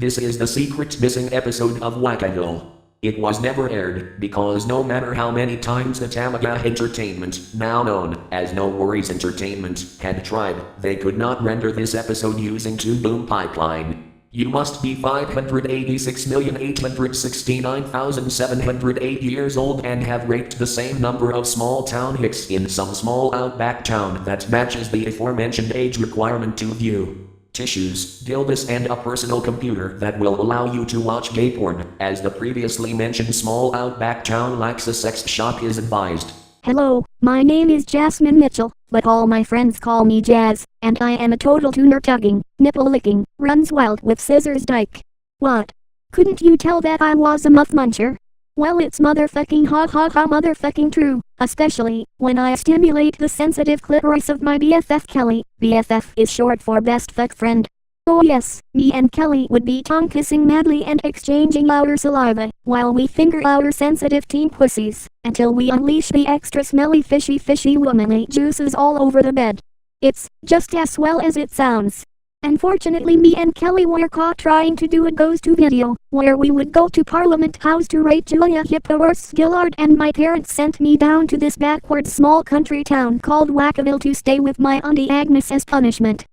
This is the secret missing episode of Wakkaville. It was never aired, because no matter how many times the Tamaga Entertainment, now known as No Worries Entertainment, had tried, they could not render this episode using 2-boom pipeline. You must be 586,869,708 years old and have raped the same number of small town hicks in some small outback town that matches the aforementioned age requirement to view tissues, dildos and a personal computer that will allow you to watch gay porn, as the previously mentioned small outback town lacks a sex shop is advised. Hello, my name is Jasmine Mitchell, but all my friends call me Jazz, and I am a total tuner tugging, nipple licking, runs wild with scissors dyke. What? Couldn't you tell that I was a muff muncher? Well, it's motherfucking motherfucking true, especially when I stimulate the sensitive clitoris of my BFF Kelly. BFF is short for best fuck friend. Oh yes, me and Kelly would be tongue kissing madly and exchanging our saliva, while we finger our sensitive teen pussies, until we unleash the extra smelly fishy womanly juices all over the bed. It's just as swell as it sounds. Unfortunately, me and Kelly were caught trying to do a goes to video, where we would go to Parliament House to rate Julia Hippoworth's Gillard, and my parents sent me down to this backward small country town called Wakkaville to stay with my Auntie Agnes as punishment.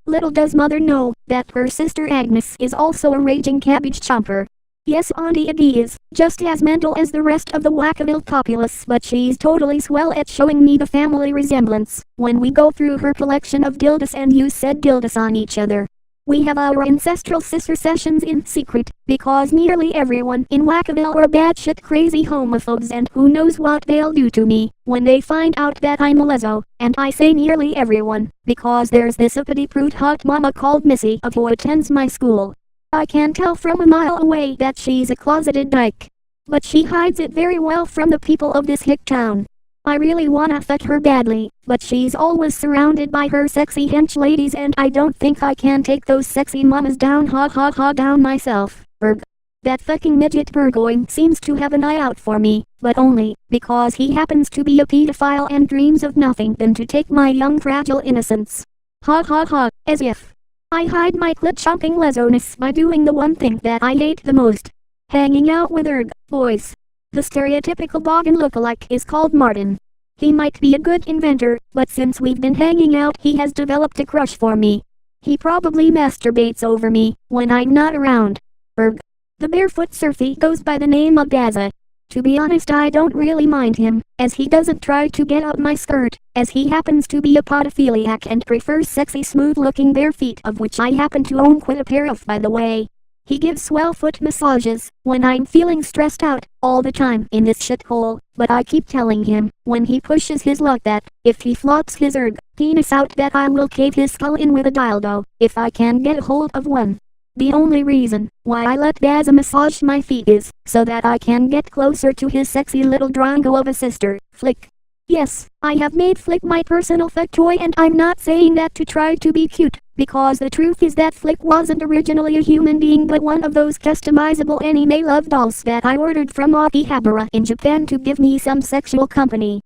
Little does mother know that her sister Agnes is also a raging cabbage chomper. Yes, Auntie Aggie is just as mental as the rest of the Wakkaville populace, but she's totally swell at showing me the family resemblance when we go through her collection of dildos and use said dildos on each other. We have our ancestral sister sessions in secret, because nearly everyone in Wakkaville are batshit crazy homophobes, and who knows what they'll do to me when they find out that I'm a leso. And I say nearly everyone, because there's this uppity prude hot mama called Missy who attends my school. I can tell from a mile away that she's a closeted dyke. But she hides it very well from the people of this hick town. I really wanna fuck her badly, but she's always surrounded by her sexy hench ladies, and I don't think I can take those sexy mamas down down myself. Erg. That fucking midget Burgoyne seems to have an eye out for me, but only because he happens to be a pedophile and dreams of nothing than to take my young fragile innocence. As if I hide my clit-chomping lesoness by doing the one thing that I hate the most. Hanging out with boys. The stereotypical boggin lookalike is called Martin. He might be a good inventor, but since we've been hanging out he has developed a crush for me. He probably masturbates over me when I'm not around. The barefoot surfy goes by the name of Gaza. To be honest, I don't really mind him, as he doesn't try to get out my skirt, as he happens to be a podophiliac and prefers sexy smooth-looking bare feet, of which I happen to own quite a pair of, by the way. He gives swell foot massages when I'm feeling stressed out all the time in this shithole, but I keep telling him when he pushes his luck that if he flops his penis out that I will cave his skull in with a dildo if I can get a hold of one. The only reason why I let Gaza massage my feet is so that I can get closer to his sexy little drongo of a sister, Flick. Yes, I have made Flick my personal fuck toy, and I'm not saying that to try to be cute, because the truth is that Flick wasn't originally a human being but one of those customizable anime love dolls that I ordered from Wakkaville in Japan to give me some sexual company.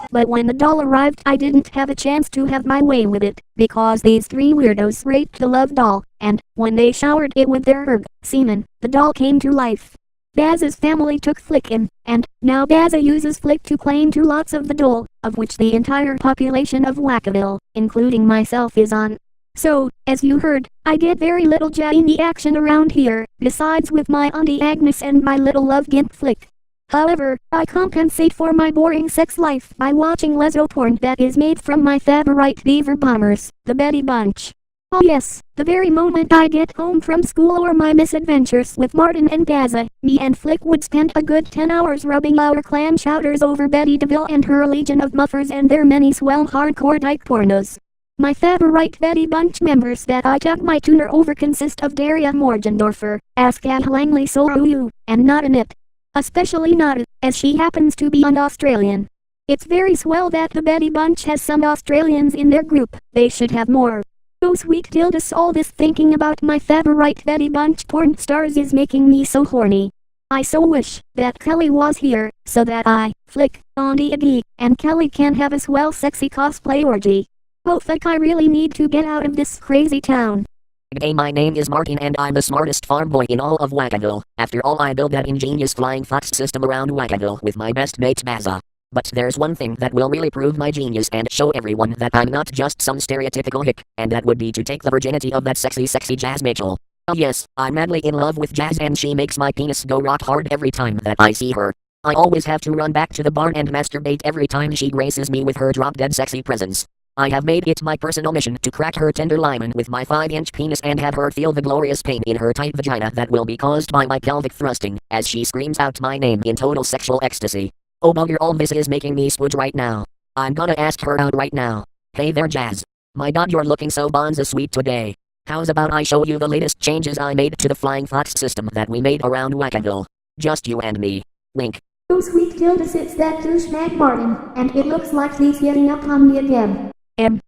But when the doll arrived I didn't have a chance to have my way with it, because these three weirdos raped the love doll, and when they showered it with their semen, the doll came to life. Baz's family took Flick in, and now Baza uses Flick to claim 2 lots of the doll, of which the entire population of Wakkaville, including myself, is on. So, as you heard, I get very little Jaini action around here, besides with my Auntie Agnes and my little love gimp Flick. However, I compensate for my boring sex life by watching leso porn that is made from my favorite beaver bombers, the Betty Bunch. Oh yes, the very moment I get home from school or my misadventures with Martin and Gaza, me and Flick would spend a good 10 hours rubbing our clam chowders over Betty DeVille and her legion of muffers and their many swell hardcore dyke pornos. My favorite Betty Bunch members that I tuck my tuner over consist of Daria Morgendorfer, Askat Langley Soru, and Not a Nip. Especially Not, as she happens to be an Australian. It's very swell that the Betty Bunch has some Australians in their group. They should have more. Oh sweet dildos, all this thinking about my favorite Betty Bunch porn stars is making me so horny. I so wish that Kelly was here, so that I, Flick, Auntie Aggie, and Kelly can have a swell sexy cosplay orgy. Oh fuck, I really need to get out of this crazy town. Hey, my name is Martin and I'm the smartest farm boy in all of Wakkaville. After all, I built that ingenious flying fox system around Wakkaville with my best mate Bazza. But there's one thing that will really prove my genius and show everyone that I'm not just some stereotypical hick, and that would be to take the virginity of that sexy Jazz Mitchell. Oh yes, I'm madly in love with Jazz and she makes my penis go rock hard every time that I see her. I always have to run back to the barn and masturbate every time she graces me with her drop-dead sexy presence. I have made it my personal mission to crack her tender limen with my 5-inch penis and have her feel the glorious pain in her tight vagina that will be caused by my pelvic thrusting as she screams out my name in total sexual ecstasy. Oh bugger, all this is making me swooge right now. I'm gonna ask her out right now. Hey there Jazz. My god, you're looking so bonza sweet today. How's about I show you the latest changes I made to the flying fox system that we made around Wakkaville? Just you and me. Wink. Oh sweet Gildas, it's that douchebag Martin, and it looks like he's getting up on me again.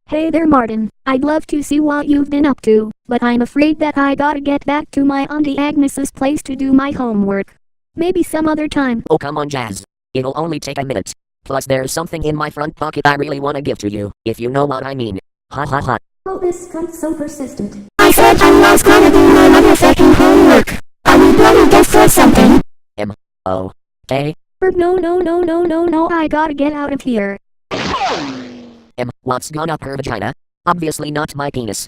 Hey there Martin, I'd love to see what you've been up to, but I'm afraid that I gotta get back to my Auntie Agnes's place to do my homework. Maybe some other time. Oh come on Jazz. It'll only take a minute. Plus there's something in my front pocket I really wanna give to you, if you know what I mean. Ha ha ha. Oh this cunt's so persistent. I said I was gonna do my motherfucking homework. Are we bloody deaf or something? Okay. No, I gotta get out of here. What's gone up her vagina? Obviously not my penis.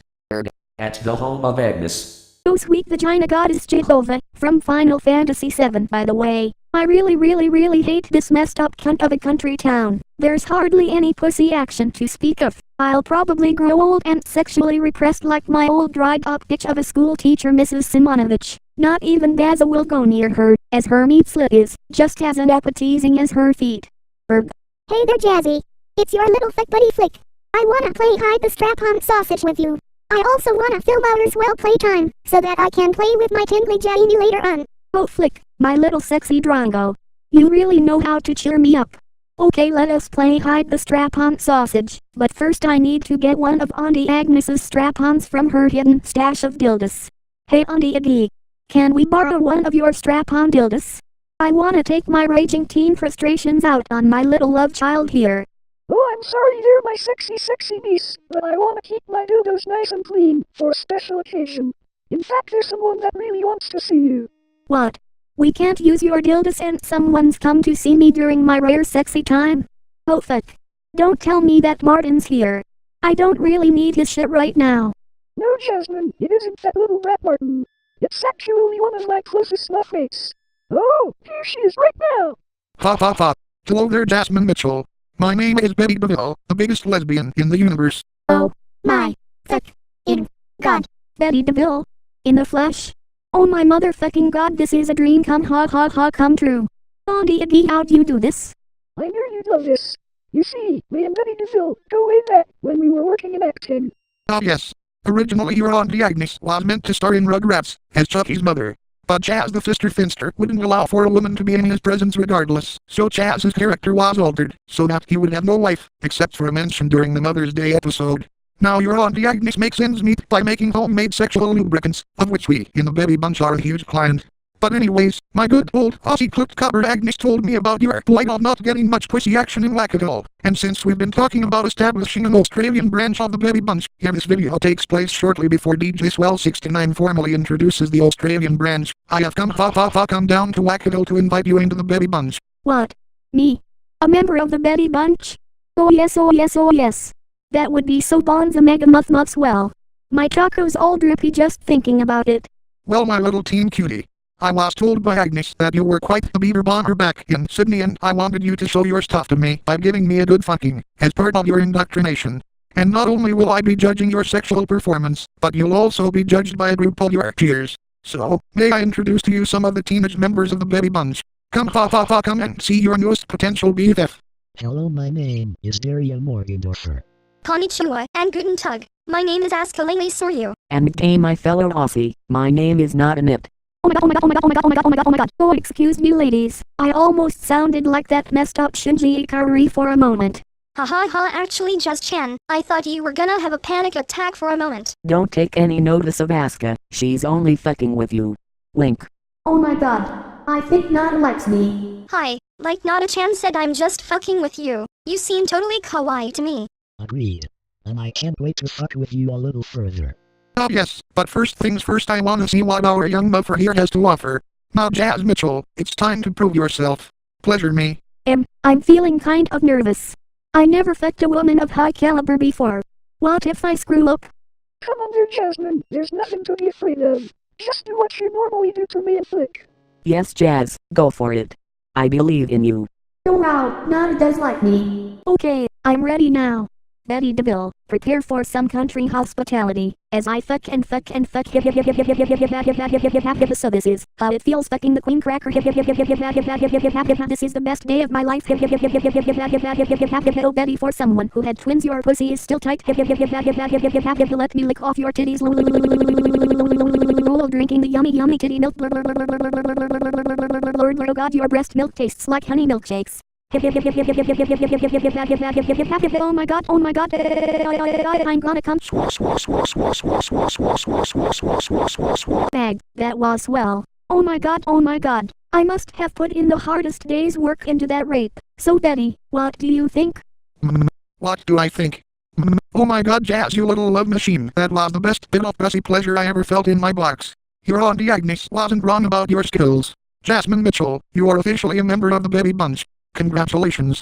At the home of Agnes. Oh sweet vagina goddess Jehovah, from Final Fantasy VII by the way. I really hate this messed up cunt of a country town. There's hardly any pussy action to speak of. I'll probably grow old and sexually repressed like my old dried up bitch of a school teacher Mrs. Simonovich. Not even Bazza will go near her, as her meat slit is just as unappetizing as her feet. Hey there Jazzy. It's your little flick buddy Flick. I wanna play hide the strap-on sausage with you. I also wanna film our swell playtime, so that I can play with my tingly Janny later on. Oh Flick, my little sexy drongo. You really know how to cheer me up. Okay, let us play hide the strap-on sausage, but first I need to get one of Auntie Agnes's strap-ons from her hidden stash of dildos. Hey Auntie Aggie, can we borrow one of your strap-on dildos? I wanna take my raging teen frustrations out on my little love child here. Oh, I'm sorry there, my sexy beast, but I want to keep my dildos nice and clean for a special occasion. In fact, there's someone that really wants to see you. What? We can't use your dildos and someone's come to see me during my rare sexy time? Oh fuck. Don't tell me that Martin's here. I don't really need his shit right now. No, Jasmine, it isn't that little brat Martin. It's actually one of my closest snuff mates. Oh, here she is right now. Ha. Hello there, Jasmine Mitchell. My name is Pt.1, the biggest lesbian in the universe. Oh, my fucking god. Pt.1. In the flesh? Oh my motherfucking god, this is a dream come come true. Auntie Aggie, how'd you do this? I knew you'd love this. You see, me and Pt.1 go way back when we were working in Act 10. Ah yes. Originally your Auntie Agnes was meant to star in Rugrats as Chucky's mother. But Chaz the Fister Finster wouldn't allow for a woman to be in his presence regardless, so Chaz's character was altered, so that he would have no wife, except for a mention during the Mother's Day episode. Now your Auntie Agnes makes ends meet by making homemade sexual lubricants, of which we, in the baby bunch, are a huge client. But anyways, my good old Aussie cooked cupboard Agnes told me about your plight on not getting much pussy action in Wakkaville. And since we've been talking about establishing an Australian branch of the baby bunch, yeah, this video takes place shortly before DJ Swell69 formally introduces the Australian branch. I have come down to Wakkaville to invite you into the baby bunch. What? Me? A member of the Betty Bunch? Oh yes. That would be so bonza mega muff swell. My taco's all drippy just thinking about it. Well, my little teen cutie. I was told by Agnes that you were quite the beaver bomber back in Sidney, and I wanted you to show your stuff to me by giving me a good fucking as part of your indoctrination. And not only will I be judging your sexual performance, but you'll also be judged by a group of your peers. So, may I introduce to you some of the teenage members of the baby bunch? Come and see your newest potential BFF. Hello, my name is Darian Morgendorfer. Konnichiwa, and guten tag. My name is Askalele Soryu. And hey, my fellow Aussie, my name is not a nip. Oh my god. Oh, excuse me ladies. I almost sounded like that messed up Shinji Ikari for a moment. Ha, actually just Chan. I thought you were gonna have a panic attack for a moment. Don't take any notice of Asuka, she's only fucking with you. Link. Oh my god. I think Nana likes me. Hi, like Nana-chan said, I'm just fucking with you. You seem totally kawaii to me. Agreed. And I can't wait to fuck with you a little further. Oh yes, but first things first, I wanna see what our young buffer here has to offer. Now Jazz Mitchell, it's time to prove yourself. Pleasure me. I'm feeling kind of nervous. I never fucked a woman of high caliber before. What if I screw up? Come on there, Jasmine. There's nothing to be afraid of. Just do what you normally do for me and Flick. Yes, Jazz, go for it. I believe in you. Oh wow, Nana does like me. Okay, I'm ready now. Betty DeVille, prepare for some country hospitality, as I fuck and fuck and fuck. So this is how it feels fucking the queen cracker. This is the best day of my life. Oh Betty, for someone who had twins, your pussy is still tight. Let me lick off your titties. Drinking the yummy yummy titty milk. Lord, oh God, your breast milk tastes like honey milkshakes. Oh my god, I'm gonna come. Bag, that was swell. Oh my god, I must have put in the hardest day's work into that rape. So Betty, what do you think? What do I think? Oh my god, Jazz, you little love machine. That was the best bit of pussy pleasure I ever felt in my box. Your Auntie Agnes wasn't wrong about your skills. Jasmine Mitchell, you are officially a member of the Betty Bunch. Congratulations.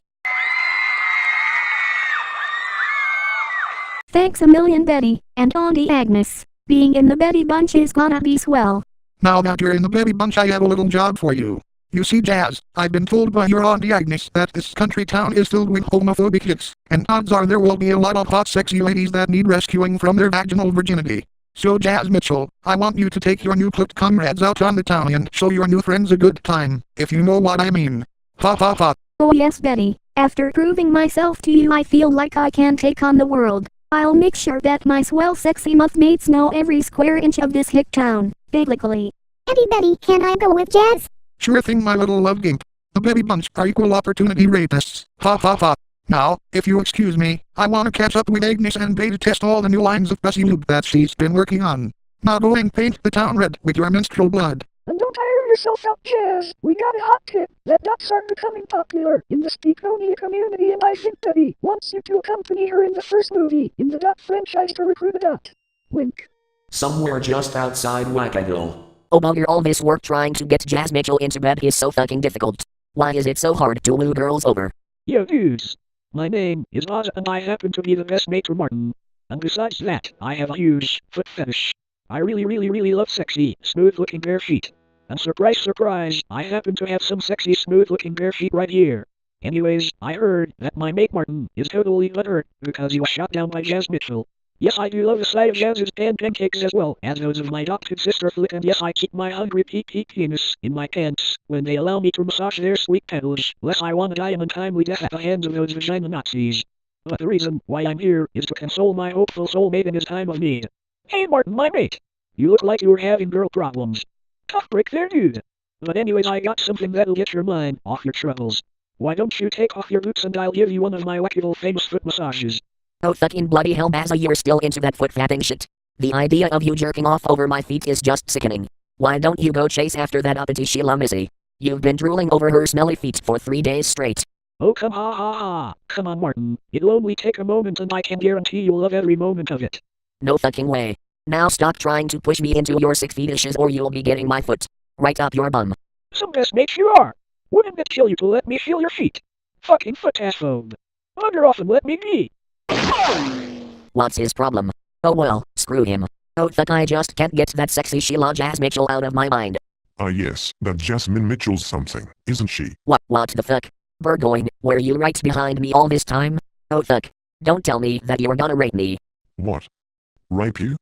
Thanks a million, Betty, and Auntie Agnes. Being in the Betty Bunch is gonna be swell. Now that you're in the Betty Bunch, I have a little job for you. You see, Jazz, I've been told by your Auntie Agnes that this country town is filled with homophobic hicks, and odds are there will be a lot of hot sexy ladies that need rescuing from their vaginal virginity. So Jazz Mitchell, I want you to take your new clipped comrades out on the town and show your new friends a good time, if you know what I mean. Ha ha ha. Oh yes, Betty. After proving myself to you, I feel like I can take on the world. I'll make sure that my swell sexy muff mates know every square inch of this hick town, biblically. Auntie Betty, can I go with Jazz? Sure thing, my little love gimp. The Betty Bunch are equal opportunity rapists. Ha ha ha. Now, if you excuse me, I want to catch up with Agnes and beta test all the new lines of pussy lube that she's been working on. Now go and paint the town red with your menstrual blood. And don't tire yourself out, Jazz. We got a hot tip that ducks are becoming popular in the Speakonia community, and I think Betty wants you to accompany her in the first movie in the duck franchise to recruit a duck. Wink. Somewhere just outside Wakkaville. Oh bugger, all this work trying to get Jazz Mitchell into bed is so fucking difficult. Why is it so hard to woo girls over? Yo dudes. My name is Oz and I happen to be the best mate for Martin. And besides that, I have a huge foot fetish. I really love sexy, smooth-looking bare feet. And surprise, surprise, I happen to have some sexy, smooth-looking bare feet right here. Anyways, I heard that my mate Martin is totally butthurt because he was shot down by Jazz Mitchell. Yes, I do love the sight of Jazz's and pancakes as well as those of my adopted sister Flick, and yes, I keep my hungry penis in my pants when they allow me to massage their sweet petals, lest I want to die an untimely death at the hands of those vagina Nazis. But the reason why I'm here is to console my hopeful soulmate in his time of need. Hey Martin, my mate! You look like you were having girl problems. Tough break there, dude. But anyways, I got something that'll get your mind off your troubles. Why don't you take off your boots and I'll give you one of my Wakkaville famous foot massages. Oh fucking bloody hell, Baza, you're still into that foot fapping shit. The idea of you jerking off over my feet is just sickening. Why don't you go chase after that uppity Sheila Missy? You've been drooling over her smelly feet for 3 days straight. Oh come come on Martin, it'll only take a moment and I can guarantee you'll love every moment of it. No fucking way. Now stop trying to push me into your sick fetishes or you'll be getting my foot right up your bum. Some best mates you are. Wouldn't it kill you to let me feel your feet? Fucking foot assphobe. Bugger off and let me be. What's his problem? Oh well, screw him. Oh fuck, I just can't get that sexy Sheila Jazz Mitchell out of my mind. Yes, that Jasmine Mitchell's something, isn't she? What the fuck? Burgoyne, were you right behind me all this time? Oh fuck. Don't tell me that you're gonna rape me. What? Rape you?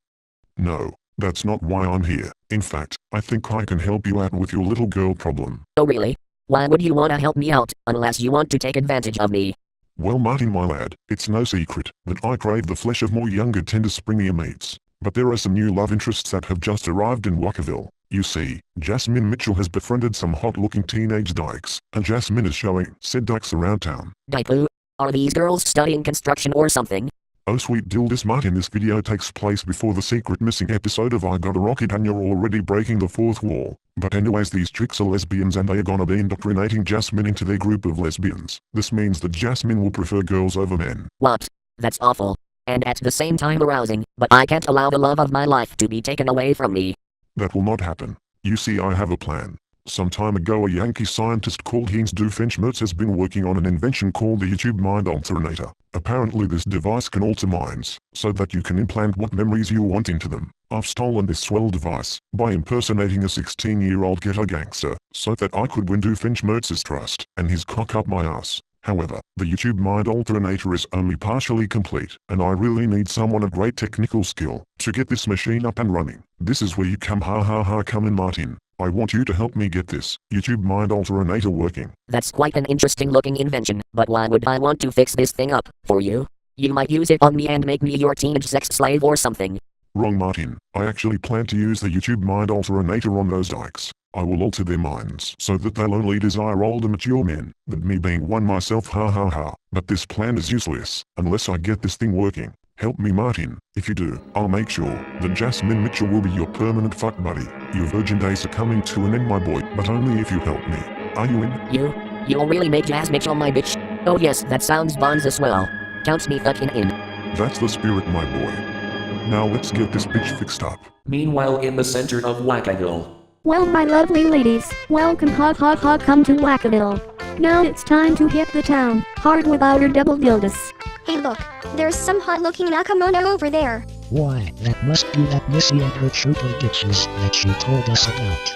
No, that's not why I'm here. In fact, I think I can help you out with your little girl problem. Oh really? Why would you wanna help me out, unless you want to take advantage of me? Well Martin my lad, it's no secret that I crave the flesh of more younger tender springier mates. But there are some new love interests that have just arrived in Wakkaville. You see, Jasmine Mitchell has befriended some hot-looking teenage dykes, and Jasmine is showing said dykes around town. Daipu? Are these girls studying construction or something? Oh sweet Dildis Martin, this video takes place before the secret missing episode of I Got a Rocket and you're already breaking the fourth wall. But anyways, these chicks are lesbians and they are gonna be indoctrinating Jasmine into their group of lesbians. This means that Jasmine will prefer girls over men. What? That's awful. And at the same time arousing, but I can't allow the love of my life to be taken away from me. That will not happen. You see, I have a plan. Some time ago a Yankee scientist called Heinz Doofenshmirtz has been working on an invention called the YouTube Mind Alternator. Apparently this device can alter minds, so that you can implant what memories you want into them. I've stolen this swell device, by impersonating a 16-year-old ghetto gangster, so that I could win Doofenshmirtz's trust, and his cock up my ass. However, the YouTube Mind Alternator is only partially complete, and I really need someone of great technical skill, to get this machine up and running. This is where you come come in Martin. I want you to help me get this YouTube Mind Alternator working. That's quite an interesting looking invention, but why would I want to fix this thing up, for you? You might use it on me and make me your teenage sex slave or something. Wrong Martin, I actually plan to use the YouTube Mind Alternator on those dykes. I will alter their minds so that they'll only desire older mature men, but me being one myself But this plan is useless, unless I get this thing working. Help me Martin, if you do, I'll make sure that Jasmine Mitchell will be your permanent fuck buddy. Your virgin days are coming to an end my boy, but only if you help me. Are you in? You'll really make Jas Mitchell my bitch? Oh yes, that sounds bonza swell. Count me fucking in. That's the spirit my boy. Now let's get this bitch fixed up. Meanwhile in the center of Wakkaville. Well, my lovely ladies, welcome come to Wakkaville. Now it's time to hit the town, hard without your double dildos. Hey look, there's some hot-looking Nakamono over there. Why, that must be that Missy and her troop of bitches that she told us about.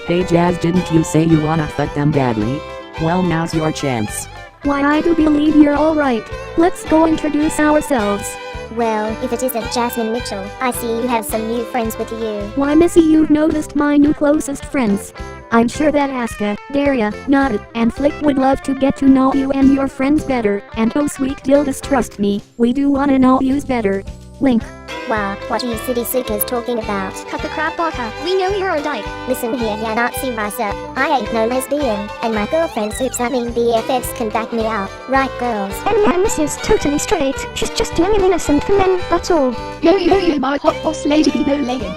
Hey Jazz, didn't you say you wanna fuck them badly? Well, now's your chance. Why, I do believe you're alright. Let's go introduce ourselves. Well, if it isn't Jasmine Mitchell, I see you have some new friends with you. Why, Missy, you've noticed my new closest friends. I'm sure that Aska, Daria, Nada, and Flick would love to get to know you and your friends better, and oh sweet Dildas, trust me, we do wanna know yous better. Link. Wow, what are you city seekers talking about? Cut the crap, Baka. We know you're a dyke. Listen here, ya Nazi Rasa. I ain't no lesbian, and my girlfriend's BFFs can back me out. Right, girls? Agnes is totally straight. She's just young and innocent for men, that's all. Yo, my hot boss lady be no laying.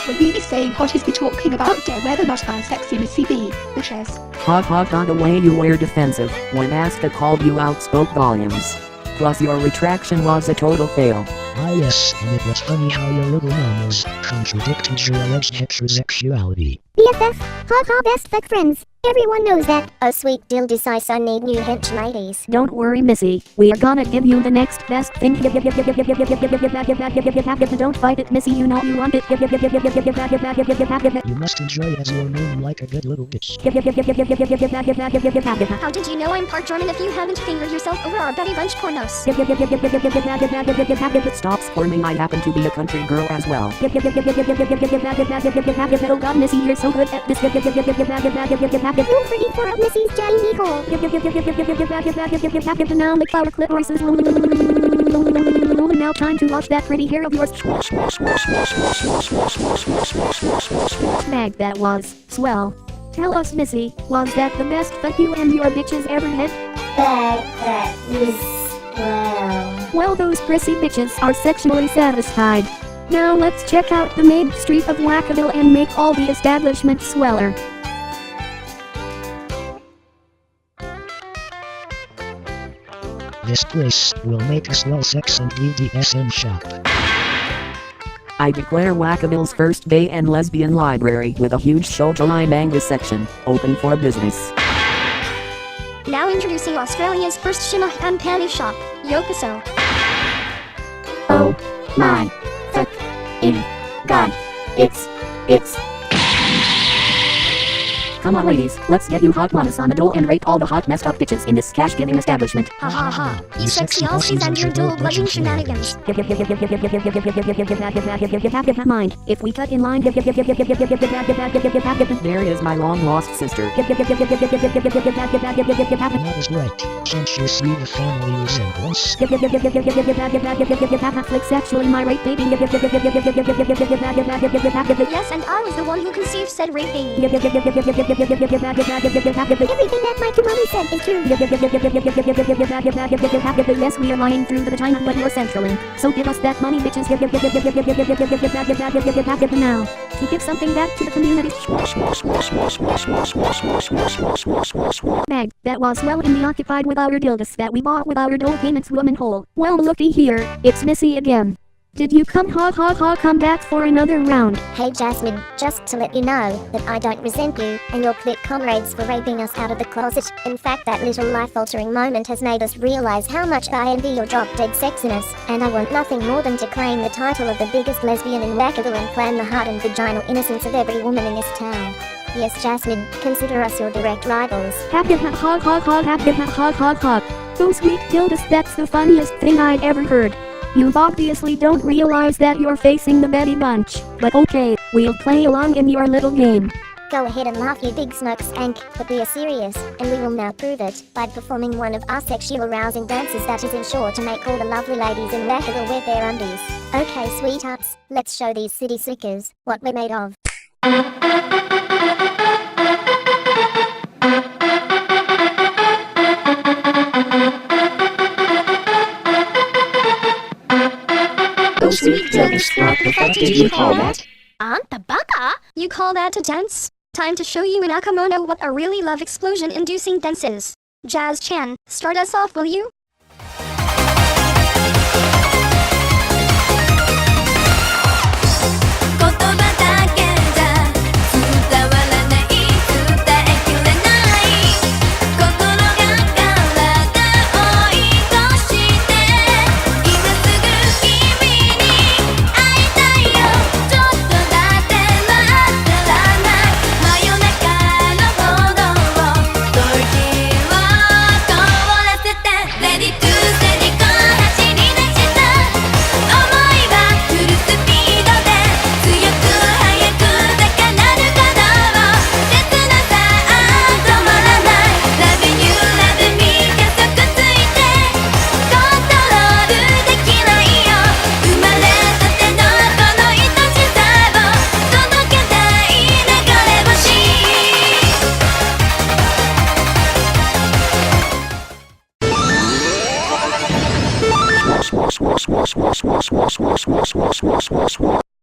Will we be saying what is we talking about there whether not our sexy Missy B, bitches? Hot, the way you were defensive when Aska called you out spoke volumes. Plus your retraction was a total fail. Ah yes, and it was funny how your little mamas contradicted your alleged heterosexuality. BFF, best fuck friends. Everyone knows that. Oh sweet Dildas, I son need new hench ladies. Don't worry Missy, we are gonna give you the next best thing. Don't fight it Missy, you know you want it. You must enjoy as your name like a good little bitch. How did you know I'm part German if you haven't fingered yourself over our Betty Bunch pornos? Stop squirming, I happen to be a country girl as well. Oh god Missy, you're so good at this. Room for E4 of Missy's Jaddy hole. Now lick our clitorises. Now time to wash that pretty hair of yours. Mag that was swell. Tell us Missy, was that the best fuck you and your bitches ever had? That is swell. Well, those prissy bitches are sexually satisfied. Now let's check out the main street of Wakkaville and make all the establishments sweller. This place will make a swell sex and BDSM shop. I declare Wakkaville's first gay and lesbian library with a huge shoujo manga section, open for business. Now introducing Australia's first shimah and panty shop, Yokoso. Oh my fucking god, it's Come on ladies, let's get you hot mamas on the dole and rape all the hot messed up bitches in this cash-giving establishment. Ha ha ha, you sexy Aussies and your dole bludgeon shenanigans. Mind, if we cut in line. There is my long-lost sister. That is right. Can't you see the family resemblance? Flick's actually my rape baby. Yes, and I was the one who conceived said rape baby. that my Kumami said is true. Yes, we are lying through the vagina, but you're Centraling. So give us that money, bitches. Now, to give something back to the community. Bag, that was well in the occupied with our dildos that we bought with our dole payments woman hole. Well, looky here, it's Missy again. Did you come back for another round? Hey Jasmine, just to let you know that I don't resent you and your clit comrades for raping us out of the closet. In fact, that little life-altering moment has made us realize how much I envy your drop-dead sexiness, and I want nothing more than to claim the title of the biggest lesbian in Wakkaville and claim the heart and vaginal innocence of every woman in this town. Yes, Jasmine, consider us your direct rivals. Oh sweet Gildas, that's the funniest thing I'd ever heard. You obviously don't realize that you're facing the Betty Bunch, but okay, we'll play along in your little game. Go ahead and laugh, you big smoke stank, but we are serious, and we will now prove it by performing one of our sexual arousing dances that is sure to make all the lovely ladies in Wakkaville wear their undies. Okay, sweethearts, let's show these city slickers what we're made of. Sweet Gildas, what the fuck did you call that? Aunt the baka? You call that a dance? Time to show you in Akamono what a really love explosion inducing dance is. Jazz-chan, start us off, will you?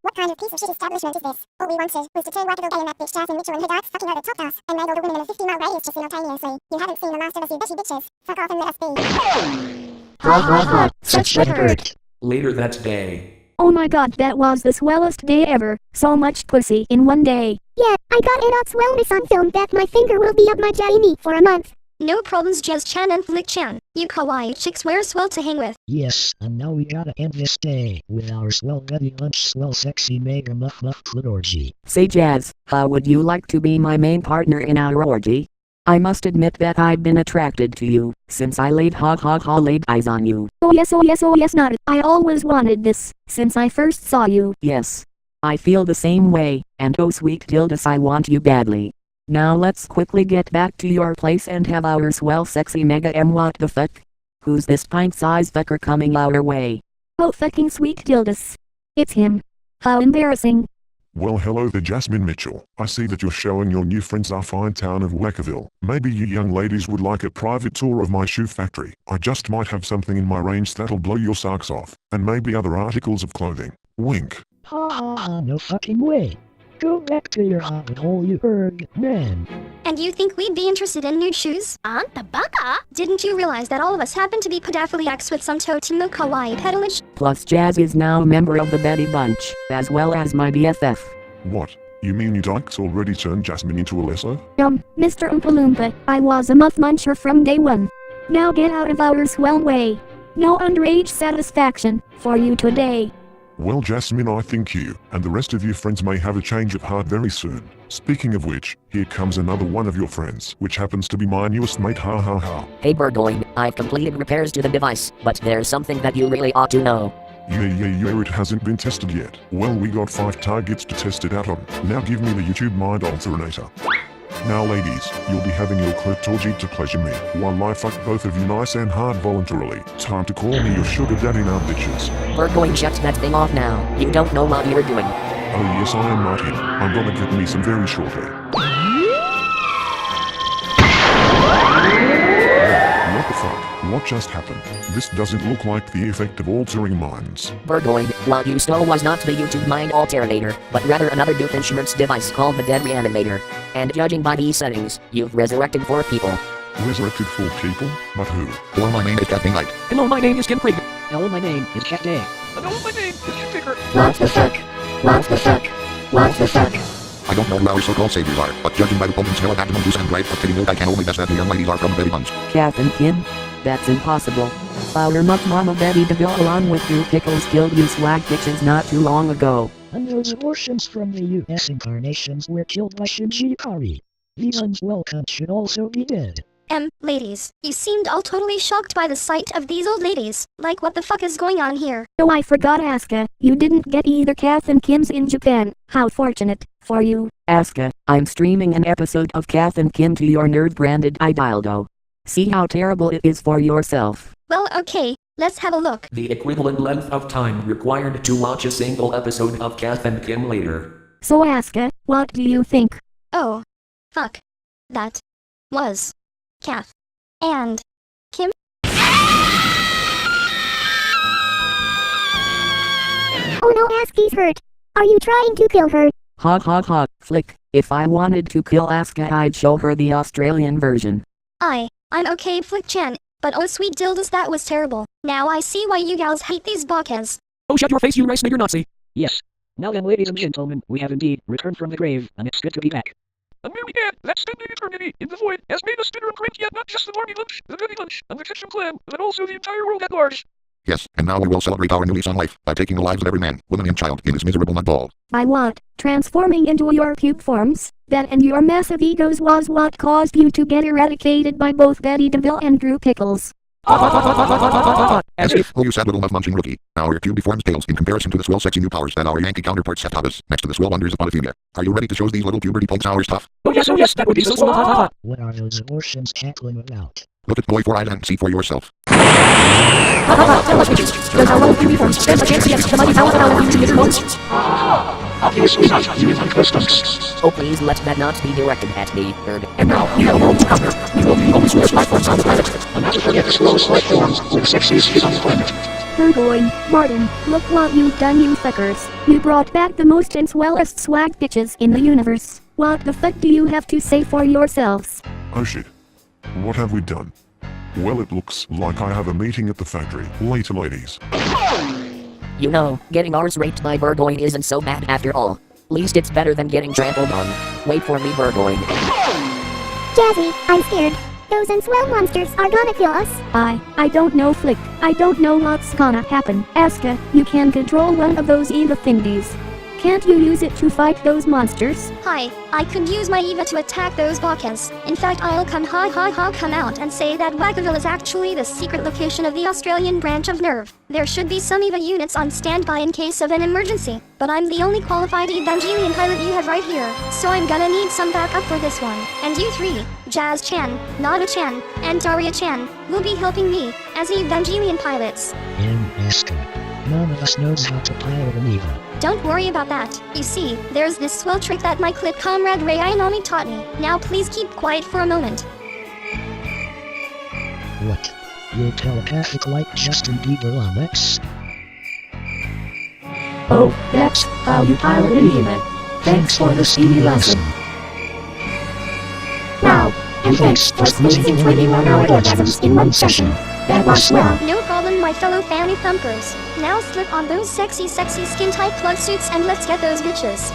What kind of piece of shit establishment is this? All we wanted was to turn Wakkaville gay and that bitch Jasmine Mitchell and her darts fucking over top us, and made all the women in a 50-mile radius just simultaneously. You haven't seen the last of us, you bitchy bitches. Fuck off and let us be. Such a hurt. Later that day. Oh my god, that was the swellest day ever. So much pussy in one day. Yeah, I got it on Swellness on film that my finger will be up my jelly for a month. No problems, Jazz-chan and Flick-chan. You kawaii chicks were swell to hang with. Yes, and now we gotta end this day with our swell Betty Bunch swell sexy mega muff orgy. Say Jazz, how would you like to be my main partner in our orgy? I must admit that I've been attracted to you, since I laid laid eyes on you. Oh yes, not. I always wanted this, since I first saw you. Yes. I feel the same way, and oh sweet Gildas, I want you badly. Now let's quickly get back to your place and have our swell sexy mega what the fuck? Who's this pint-sized fucker coming our way? Oh fucking sweet Gildas. It's him. How embarrassing. Well, hello there, Jasmine Mitchell. I see that you're showing your new friends our fine town of Wakkaville. Maybe you young ladies would like a private tour of my shoe factory. I just might have something in my range that'll blow your socks off, and maybe other articles of clothing. Wink. No fucking way. Go back to your hobbit hole, you heard, man. And you think we'd be interested in nude shoes? Aunt the baka? Didn't you realize that all of us happen to be pedophiliacs with some totino kawaii pedalage? Plus Jazz is now a member of the Betty Bunch, as well as my BFF. What? You mean you dykes already turned Jasmine into a lesso? Mr. Oompa Loompa, I was a muff muncher from day one. Now get out of our swell way. No underage satisfaction for you today. Well, Jasmine, I think you and the rest of your friends may have a change of heart very soon. Speaking of which, here comes another one of your friends, which happens to be my newest mate, ha ha ha. Hey Burgoyne, I've completed repairs to the device, but there's something that you really ought to know. Yeah, it hasn't been tested yet. Well, we got 5 targets to test it out on. Now give me the YouTube mind alternator. Now ladies, you'll be having your clitorgy to pleasure me, while I fuck both of you nice and hard voluntarily. Time to call me your sugar daddy now, bitches. Burgoyne, shut that thing off now. You don't know what you're doing. Oh yes, I am Martin. I'm gonna get me some very shortly. What just happened? This doesn't look like the effect of altering minds. Burgoyne, what you stole was not the YouTube mind alternator, but rather another Doofenshmirtz device called the Dead Reanimator. And judging by these settings, you've resurrected 4 people. Resurrected 4 people? But who? Hello, my name is Captain Knight. Hello, my name is Kim Krieger. Hello, my name is Cat Day. Hello, my name is Kim Picker. What the fuck? What the fuck? What the fuck? I don't know who our so-called saviors are, but judging by the potent smell of abdomen juice and dried fructity milk, I can only guess that the young ladies are from the baby buns. Kath and Kim? That's impossible. Our muck mama Betty DeVille along with Drew Pickles killed you swag bitches not too long ago. And those abortions from the US incarnations were killed by Shinji Ikari. These unswell cunts should also be dead. Ladies, you seemed all totally shocked by the sight of these old ladies. Like, what the fuck is going on here? Oh, I forgot, Asuka. You didn't get either Kath and Kim's in Japan. How fortunate for you. Asuka, I'm streaming an episode of Kath and Kim to your nerd-branded iDildo. See how terrible it is for yourself. Well, okay, let's have a look. The equivalent length of time required to watch a single episode of Kath and Kim later. So Asuka, what do you think? Oh. Fuck. That was Kath and Kim. Oh no, Askie's hurt. Are you trying to kill her? Ha, flick. If I wanted to kill Asuka, I'd show her the Australian version. I'm okay, Flick-chan, but oh sweet dildos, that was terrible. Now I see why you gals hate these bokehs. Oh, shut your face, you race nigger Nazi. Yes. Now then, ladies and gentlemen, we have indeed returned from the grave, and it's good to be back. A merry cat that spending eternity in the void has made us bitter and cranky at not just the Marmy Lunch, the Goody Lunch, and the Ketchum Clan, but also the entire world at large. Yes, and now we will celebrate our new lease on life by taking the lives of every man, woman and child in this miserable nutball. I want, transforming into your puke forms, that and your massive egos was what caused you to get eradicated by both Betty DeVille and Drew Pickles. As if, oh you sad little munching rookie, our cube deforms tails in comparison to the swell sexy new powers that our Yankee counterparts have taught us, next to the swell wonders of monophilia. Are you ready to show these little puberty plugs our stuff? Oh yes, that would be so swell. What are those abortions cackling about? Look at boy 4 eyes and see for yourself. Tell us, bitches, does our little puberty forms stand a chance against the mighty power of our future forms? Obviously not, you like customs. Oh please let that not be directed at me, nerd. And now, we have a world to conquer. We will be the slowest life forms on the planet. And not to forget the slowest life forms, the sexiest kids on the planet. Burgoyne, Martin, look what you've done, you fuckers. You brought back the most and swellest swag bitches in the universe. What the fuck do you have to say for yourselves? Oh shit. What have we done? Well, it looks like I have a meeting at the factory. Later, ladies. You know, getting ours raped by Burgoyne isn't so bad after all. Least it's better than getting trampled on. Wait for me, Burgoyne. Jazzy, I'm scared. Those unswell monsters are gonna kill us. I don't know, Flick. I don't know what's gonna happen. Asuka, you can control one of those Eva thingies. Can't you use it to fight those monsters? Hi, I could use my Eva to attack those bokehs. In fact, I'll come out and say that Wakkaville is actually the secret location of the Australian branch of Nerve. There should be some Eva units on standby in case of an emergency, but I'm the only qualified Evangelion pilot you have right here, so I'm gonna need some backup for this one. And you three, Jazz-chan, Nada-chan, and Daria-chan, will be helping me as Evangelion pilots. Asuka. None of us knows how to pilot an Eva. Don't worry about that. You see, there's this swell trick that my clit comrade Ray Ayanami taught me. Now please keep quiet for a moment. What? You're telepathic like Justin Bieber on X? Oh, that's how you pilot an Eva. Thanks for the speedy lesson. Wow, and thanks for squeezing 21-hour orgasms in one session. That was swell. No problem, my fellow fanny thumpers. Now slip on those sexy skin tight plug suits and let's get those bitches.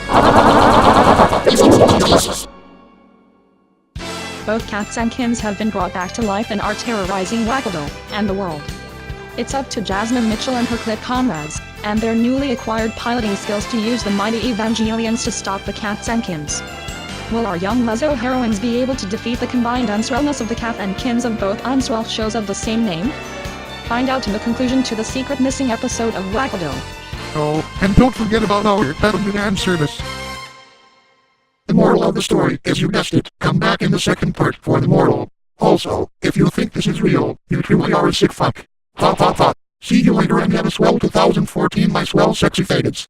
Both Kaths and Kims have been brought back to life and are terrorizing Wakkaville and the world. It's up to Jasmine Mitchell and her clip comrades, and their newly acquired piloting skills to use the mighty Evangelions to stop the Kaths and Kims. Will our young Lezzo heroines be able to defeat the combined unswellness of the Kath and Kims of both unswell shows of the same name? Find out in the conclusion to the secret missing episode of Wakkaville. Oh, and don't forget about our Heaven service. The moral of the story, as you guessed it, come back in the second part for the moral. Also, if you think this is real, you truly are a sick fuck. Ha ha ha. See you later and have a swell 2014, my swell sexy fadeds.